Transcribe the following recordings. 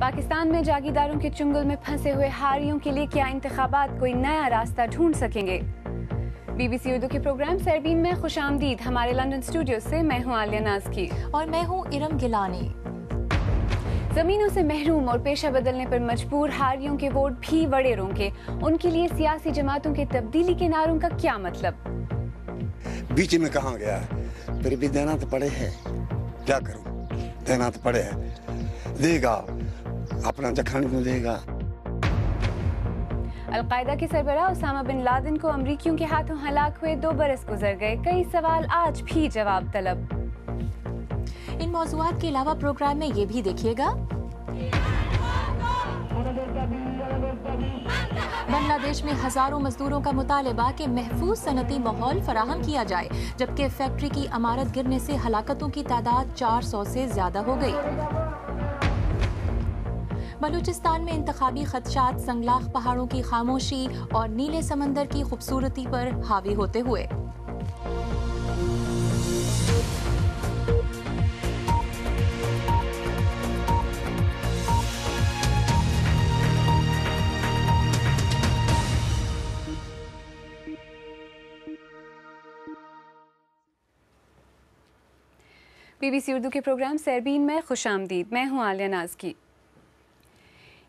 पाकिस्तान में जागीरदारों के चुंगल में फंसे हुए हारियों के लिए क्या इंतखाबात कोई नया रास्ता ढूंढ सकेंगे? BBC उर्दू के प्रोग्राम सरबीन में खुशामदीद। हमारे लंदन स्टूडियो से मैं हूं आलिया नाज़की और मैं हूं इरम गिलानी। जमीनों से महरूम और पेशा बदलने पर मजबूर हारियों के वोट भी वडेरों के, उनके लिए सियासी जमातों के तब्दीली के नारों का क्या मतलब? बीच में कहाँ गया है, फिर भी देना तो पड़े है, क्या करूं, देना तो पड़े है, देगा अपना जखानी को देगा। अलकायदा के सरबराह उसामा बिन लादेन को अमरीकियों के हाथों हलाक हुए 2 बरस गुजर गए, कई सवाल आज भी जवाब तलब। इन मौज़ूआत के अलावा प्रोग्राम में ये भी देखिएगा, बांग्लादेश में हजारों मजदूरों का मुतालबा कि महफूज सनती माहौल फराहम किया जाए, जबकि फैक्ट्री की इमारत गिरने से हलाकतों की तादाद 400 से ज्यादा हो गई। बलूचिस्तान में इंतखाबी खदशात संगलाख पहाड़ों की खामोशी और नीले समंदर की खूबसूरती पर हावी होते हुए। BBC उर्दू के प्रोग्राम सरबीन में खुशामदीद। मैं हूं आलिया नाज़की।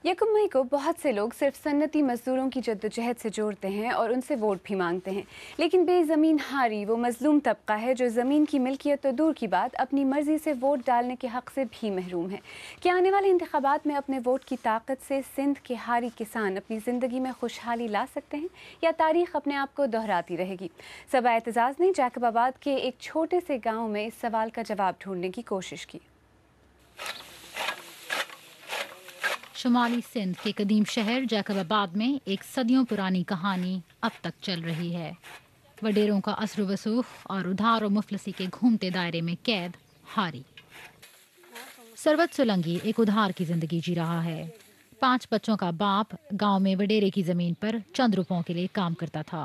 1 मई को बहुत से लोग सिर्फ सन्नती मजदूरों की जद्दोजहद से जोड़ते हैं और उनसे वोट भी मांगते हैं, लेकिन बेज़मीन हारी वो मजलूम तबका है जो ज़मीन की मिल्कियत तो दूर की बात अपनी मर्जी से वोट डालने के हक़ से भी महरूम है। क्या आने वाले इंतखाबात में अपने वोट की ताकत से सिंध के हारी किसान अपनी ज़िंदगी में खुशहाली ला सकते हैं, या तारीख़ अपने आप को दोहराती रहेगी? सबा एतजाज़ ने जैकबाबाद के एक छोटे से गाँव में इस सवाल का जवाब ढूंढने की कोशिश की। शुमाली सिंध के कदीम शहर जैकबाबाद में एक सदियों पुरानी कहानी अब तक चल रही है। वडेरों का असर वसूख और उधार और मुफलसी के घूमते दायरे में कैद हारी। सरवत सोलंगी एक उधार की जिंदगी जी रहा है। 5 बच्चों का बाप गांव में वडेरे की जमीन पर चंद रुपयों के लिए काम करता था।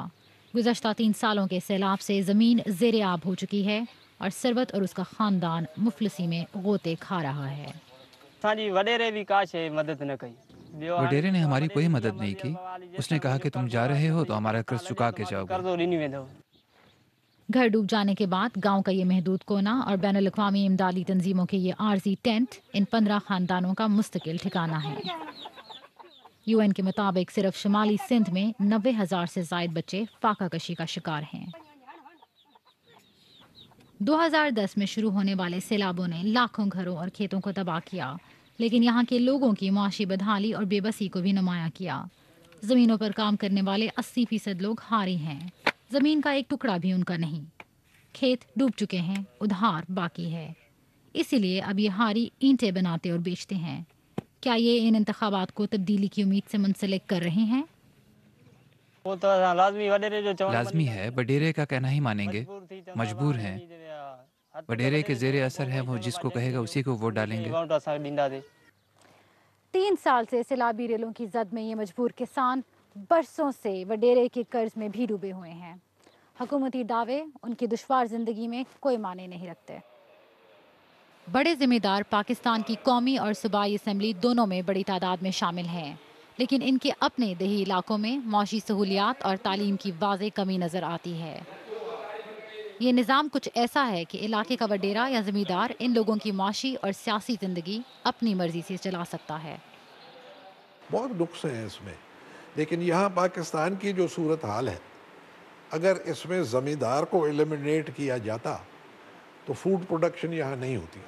गुज़श्ता 3 सालों के सैलाब से जमीन ज़ेरे आब हो चुकी है और सरवत और उसका खानदान मुफलसी में गोते खा रहा है। वडेरे ने हमारी कोई मदद नहीं की। उसने कहा कि तुम जा रहे हो तो हमारा कर्ज चुका के जाओगे। घर डूब जाने के बाद गांव का ये महदूद कोना और बैनुल-अक़वामी इमदादी तंजीमों के ये आर्जी टेंट इन 15 खानदानों का मुस्तकिल ठिकाना है। UN के मुताबिक सिर्फ शुमाली सिंध में 90,000 से ज़ायद बच्चे फाका कशी का शिकार हैं। 2010 में शुरू होने वाले सैलाबों ने लाखों घरों और खेतों को तबाह किया, लेकिन यहाँ के लोगों की मुआशी बदहाली और बेबसी को भी नुमायां किया। जमीनों पर काम करने वाले 80% लोग हारी हैं। जमीन का एक टुकड़ा भी उनका नहीं। खेत डूब चुके हैं, उधार बाकी है। इसीलिए अब ये हारी ईंटें बनाते और बेचते हैं। क्या ये इन इंतखाबात को तब्दीली की उम्मीद से मुंसलिक कर रहे हैं? लाजमी है, वडेरे का कहना ही मानेंगे। मजबूर हैं। वडेरे के जेरे असर है, वो जिसको कहेगा उसी को वोट डालेंगे। 3 साल से सैलाबी रेलों की जद में ये मजबूर किसान बरसों से वडेरे के कर्ज में भी डूबे हुए हैं। हुकूमती दावे उनकी दुश्वार जिंदगी में कोई माने नहीं रखते। बड़े जिम्मेदार पाकिस्तान की कौमी और सूबाई असम्बली दोनों में बड़ी तादाद में शामिल हैं, लेकिन इनके अपने देही इलाकों में मौशी सहूलियात और तालीम की वाज़ेह कमी नज़र आती है। ये निज़ाम कुछ ऐसा है कि इलाके का वडेरा या ज़मींदार इन लोगों की माशी और सियासी ज़िंदगी अपनी मर्जी से चला सकता है। बहुत नुक्स हैं इसमें, लेकिन यहाँ पाकिस्तान की जो सूरत हाल है, अगर इसमें ज़मींदार को एलिमिनेट किया जाता तो फूड प्रोडक्शन यहाँ नहीं होती।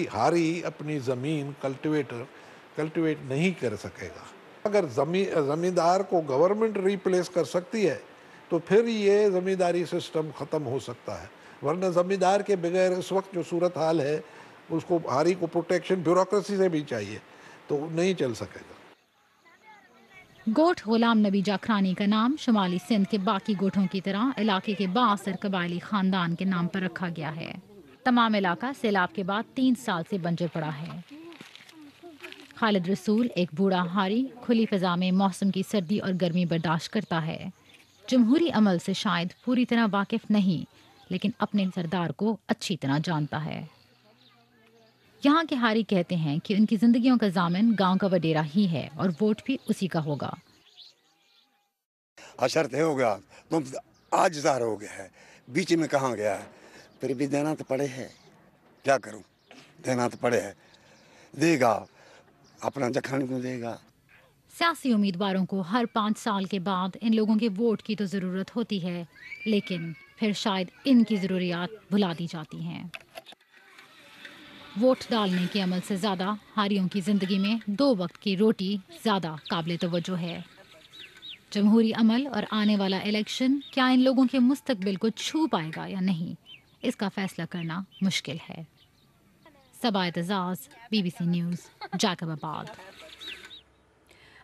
हारी अपनी ज़मीन कल्टिवेट नहीं कर सकेगा। अगर ज़मींदार को गवर्नमेंट रिप्लेस कर सकती है तो फिर ये ज़मींदारी सिस्टम ख़त्म हो सकता है, वरना ज़मींदार के बगैर इस वक्त जो सूरत हाल है उसको हारी को प्रोटेक्शन ब्यूरोक्रेसी से भी चाहिए, तो नहीं चल सकेगा। गोट गुलाम नबी जाखरानी का नाम शुमाली सिंध के बाकी गोठों की तरह इलाके के बाअसर कबायली खानदान के नाम पर रखा गया है। तमाम इलाका सैलाब के बाद 3 साल से बंजर पड़ा है। खालिद रसूल एक बूढ़ा हारी खुली फिजा में मौसम की सर्दी और गर्मी बर्दाश्त करता है। जमहूरी अमल से शायद पूरी तरह वाकिफ नहीं, लेकिन अपने सरदार को अच्छी तरह जानता है। यहाँ के हारी कहते हैं कि उनकी जिंदगियों का जामिन गांव का वडेरा ही है और वोट भी उसी का होगा। अशर्त हो गया, तुम आज ज़ाहिर हो गया है, बीच में कहाँ गया है, फिर भी देना तो पड़े है, क्या करूं, देना तो पड़े है, देगा अपना जखानी को देगा। सियासी उम्मीदवारों को हर 5 साल के बाद इन लोगों के वोट की तो ज़रूरत होती है, लेकिन फिर शायद इनकी ज़रूरियात भुला दी जाती हैं। वोट डालने के अमल से ज़्यादा हारियों की ज़िंदगी में 2 वक्त की रोटी ज़्यादा काबिल तवज्जो है। जमहूरी अमल और आने वाला इलेक्शन क्या इन लोगों के मुस्तकबिल को छू पाएगा या नहीं, इसका फैसला करना मुश्किल है। सबा एतजाज़, BBC न्यूज़, जैकबाबाद।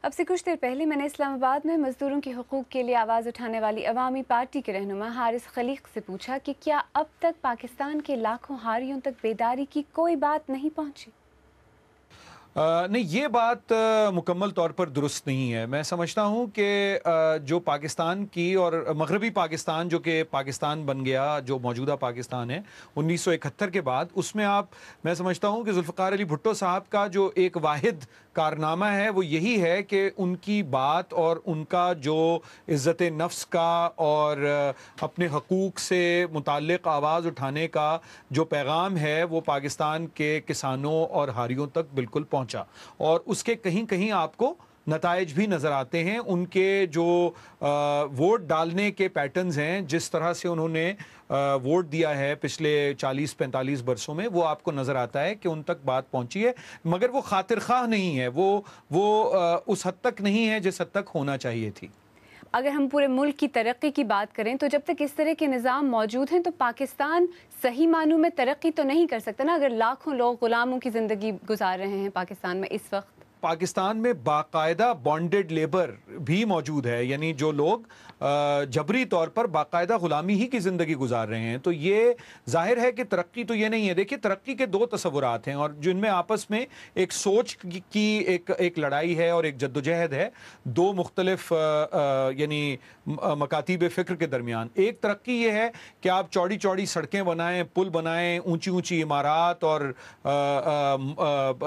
अब से कुछ देर पहले मैंने इस्लामाबाद में मजदूरों के हुकूक के लिए आवाज़ उठाने वाली अवामी पार्टी के रहनुमा हारिस खलीक से पूछा कि क्या अब तक पाकिस्तान के लाखों हारियों तक बेदारी की कोई बात नहीं पहुंची। नहीं, ये बात मुकम्मल तौर पर दुरुस्त नहीं है। मैं समझता हूँ कि जो पाकिस्तान की और मगरबी पाकिस्तान जो कि पाकिस्तान बन गया, जो मौजूदा पाकिस्तान है 1971 के बाद, उसमें मैं समझता हूँ कि जुल्फ़िकार अली भुट्टो साहब का जो एक वाहिद कारनामा है वो यही है कि उनकी बात और उनका जो इज़्ज़त नफ्स का और अपने हकूक़ से मुताल्लिक़ आवाज़ उठाने का जो पैगाम है वो पाकिस्तान के किसानों और हारियों तक बिल्कुल पहुंचा, और उसके कहीं कहीं आपको नताइज भी नज़र आते हैं। उनके जो वोट डालने के पैटर्न्स हैं, जिस तरह से उन्होंने वोट दिया है पिछले 40-45 बरसों में, वो आपको नज़र आता है कि उन तक बात पहुंची है, मगर वो खातिर ख्वाह नहीं है, वो उस हद तक नहीं है जिस हद तक होना चाहिए थी। अगर हम पूरे मुल्क की तरक्की की बात करें तो जब तक इस तरह के निज़ाम मौजूद हैं तो पाकिस्तान सही मानों में तरक्की तो नहीं कर सकता ना। अगर लाखों लोग गुलामों की ज़िंदगी गुजार रहे हैं पाकिस्तान में इस वक्त, पाकिस्तान में बाकायदा बॉन्डेड लेबर भी मौजूद है, यानी जो लोग जबरी तौर पर बाकायदा गुलामी ही की ज़िंदगी गुजार रहे हैं। तो ये जाहिर है कि तरक्की तो ये नहीं है। देखिए, तरक्की के 2 तस्वुरात हैं और जिनमें आपस में एक सोच की एक लड़ाई है और एक जद्दोजहद है, 2 मुख्तलिफ यानी मकातीब फ़िक्र के दरमियान। एक तरक्की ये है कि आप चौड़ी चौड़ी सड़कें बनाएं, पुल बनाएं, ऊंची ऊंची इमारात और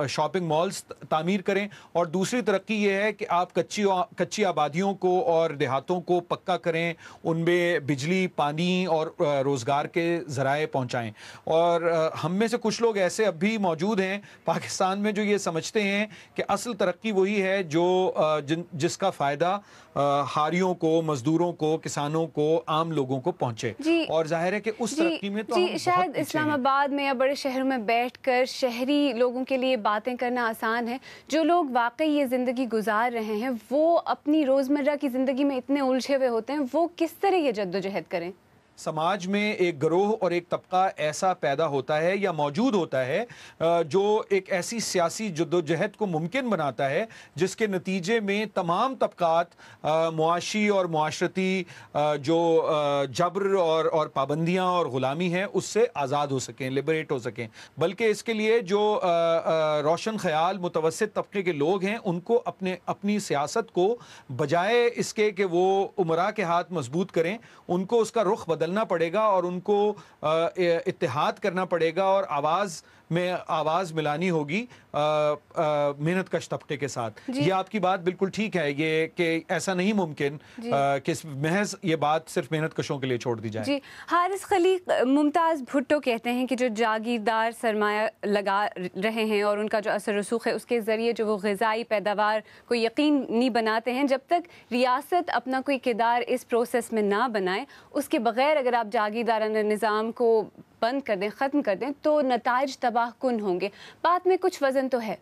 शॉपिंग मॉल्स तामीर करें, और दूसरी तरक्की ये है कि आप कच्ची आबादियों को और देहातों को पक्का करें, उनमें बिजली, पानी और रोज़गार के ज़राए पहुंचाएं। और हम में से कुछ लोग ऐसे अब भी मौजूद हैं पाकिस्तान में जो ये समझते हैं कि असल तरक्की वही है जो जिसका फ़ायदा हारियों को, मजदूरों को, किसानों को, आम लोगों को पहुंचे। और जाहिर है कि उस तरक्की में तो हम शायद इस्लामाबाद में या बड़े शहरों में बैठकर शहरी लोगों के लिए बातें करना आसान है। जो लोग वाकई ये ज़िंदगी गुजार रहे हैं वो अपनी रोज़मर्रा की ज़िंदगी में इतने उलझे हुए होते हैं, वो किस तरह ये जद्दोजहद करें? समाज में एक गिरोह और एक तबका ऐसा पैदा होता है या मौजूद होता है जो एक ऐसी सियासी जद्दोजहद को मुमकिन बनाता है जिसके नतीजे में तमाम तबकात मुआशी और मुआशरती जो जबर और पाबंदियाँ और ग़ुलामी है उससे आज़ाद हो सकें, लिबरेट हो सकें। बल्कि इसके लिए जो रोशन ख़याल मुतवस्सित तबके के लोग हैं उनको अपनी सियासत को बजाय इसके कि वो उमरा के हाथ मजबूत करें, उनको उसका रुख बदलना पड़ेगा और उनको इत्तेहाद करना पड़ेगा और आवाज़ मिलानी होगी मेहनत कश तबके के साथ। ये आपकी बात बिल्कुल ठीक है, ये कि ऐसा नहीं मुमकिन कि महज ये बात सिर्फ मेहनत कशों के लिए छोड़ दी जाए। जी, हारिस खलीक, मुमताज़ भुट्टो कहते हैं कि जो जागीरदार सरमाया लगा रहे हैं और उनका जो असर रसूख है उसके ज़रिए जो वो ग़िज़ाई पैदावार को यकीनी बनाते हैं, जब तक रियासत अपना कोई किरदार इस प्रोसेस में ना बनाए, उसके बग़ैर अगर आप जागीरदाराना निज़ाम को बंद कर दें, ख़त्म कर दें, तो नताइज तबाह कुन होंगे। बात में कुछ वज़न तो है।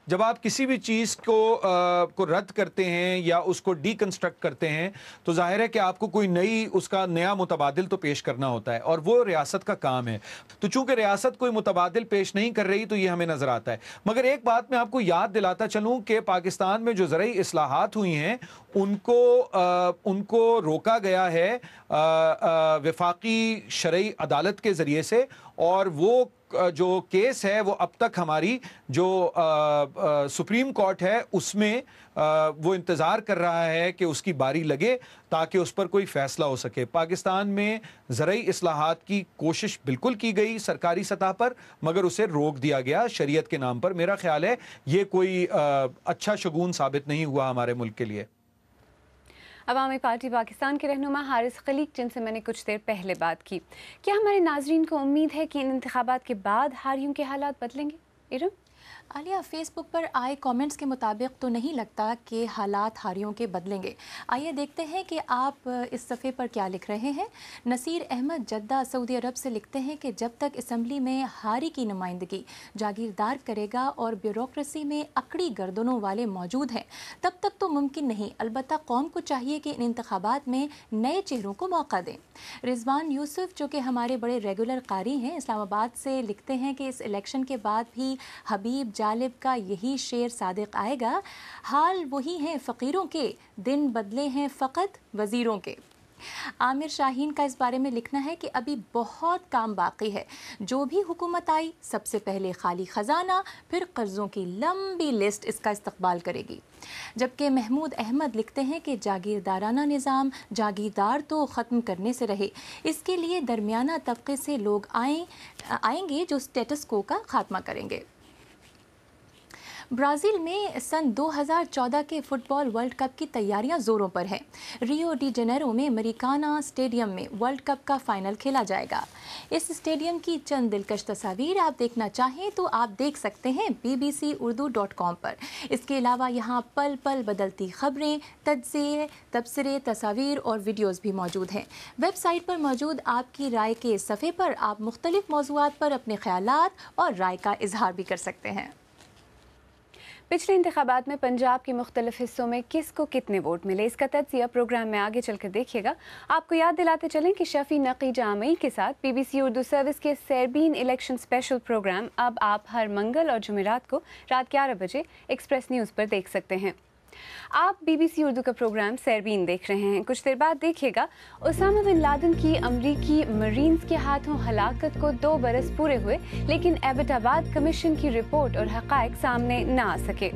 जब आप किसी भी चीज़ को रद्द करते हैं या उसको डीकंस्ट्रक्ट करते हैं तो जाहिर है कि आपको कोई उसका नया मुतबादिल तो पेश करना होता है और वो रियासत का काम है। तो चूंकि रियासत कोई मुतबादिल पेश नहीं कर रही तो ये हमें नज़र आता है। मगर एक बात मैं आपको याद दिलाता चलूँ कि पाकिस्तान में जो ज़रई इस्लाहात हुई हैं उनको रोका गया है वफाकी शरई अदालत के ज़रिए से, और वो جو کیس ہے وہ اب تک ہماری جو سپریم کورٹ ہے اس میں وہ انتظار کر رہا ہے کہ اس کی باری لگے تاکہ اس پر کوئی فیصلہ ہو سکے. پاکستان میں زرعی اصلاحات کی کوشش بالکل کی گئی سرکاری سطح پر، مگر اسے روک دیا گیا شریعت کے نام پر. میرا خیال ہے یہ کوئی اچھا شگون ثابت نہیں ہوا ہمارے ملک کے لیے. عوامی پارٹی پاکستان کے رہنما حارث خلیق، جن سے میں نے کچھ دیر پہلے بات کی، کیا ہمارے ناظرین کو امید ہے کہ ان انتخابات کے بعد حاریوں کے حالات بدلیں گے؟ ارم؟ عالیہ، فیس بک پر آئے کامنٹس کے مطابق تو نہیں لگتا کہ حالات حاریوں کے بدلیں گے. آئیے دیکھتے ہیں کہ آپ اس صفحے پر کیا لکھ رہے ہیں. نصیر احمد جدہ سعودی عرب سے لکھتے ہیں کہ جب تک اسمبلی میں ہاری کی نمائندگی جاگیردار کرے گا اور بیوروکریسی میں اکڑی گردنوں والے موجود ہیں تب تک تو ممکن نہیں. البتہ قوم کو چاہیے کہ ان انتخابات میں نئے چہروں کو موقع دیں. رضوان یوسف، جو کہ ہمارے بڑے ریگولر قاری ہیں، اسلام آباد سے لکھتے ہیں کہ اس الیکشن کے بعد بھی حبیب جالب کا یہی شعر صادق آئے گا، حال وہی ہیں فقیروں کے، دن بدلے ہیں فقط وزیروں کے. عامر شاہین کا اس بارے میں لکھنا ہے کہ ابھی بہت کام باقی ہے. جو بھی حکومت آئی سب سے پہلے خالی خزانہ، پھر قرضوں کی لمبی لسٹ اس کا استقبال کرے گی. جبکہ محمود احمد لکھتے ہیں کہ جاگیردارانہ نظام جاگیردار تو ختم کرنے سے رہے، اس کے لیے درمیانہ طبقے سے لوگ آئیں گے جو اسٹیٹس کو کا خاتمہ کریں گے. برازیل میں سن 2014 کے فٹ بال ورلڈ کپ کی تیاریاں زوروں پر ہیں. ریو ڈی جنیرو میں مریکانا اسٹیڈیم میں ورلڈ کپ کا فائنل کھیلا جائے گا. اس اسٹیڈیم کی چند دلکش تصاویر آپ دیکھنا چاہیں تو آپ دیکھ سکتے ہیں bbcurdu.com پر. اس کے علاوہ یہاں پل پل بدلتی خبریں، تجزیے، تبصرے، تصاویر اور ویڈیوز بھی موجود ہیں. ویب سائٹ پر موجود آپ کی رائے کے صفحے پر آپ مختلف موضوعات پر اپنے خیالات اور رائے کا اظہار بھی کر سکتے ہیں. پچھلے انتخابات میں پنجاب کے مختلف حصوں میں کس کو کتنے ووٹ ملے، اس کا تجزیہ پروگرام میں آگے چل کر دیکھیے گا. آپ کو یاد دلاتے چلیں کہ شفیع نقی جامعی کے ساتھ BBC اردو سروس کے سیربین الیکشن اسپیشل پروگرام اب آپ ہر منگل اور جمعرات کو رات 11 بجے ایکسپریس نیوز پر دیکھ سکتے ہیں. آپ BBC اردو کا پروگرام سیربین دیکھ رہے ہیں. کچھ دیر بعد دیکھیے گا اسامہ بن لادن کی امریکی مرینز کے ہاتھوں ہلاکت کو 2 برس پورے ہوئے، لیکن ایبٹ آباد کمیشن کی رپورٹ اور حقائق سامنے نہ آ سکے.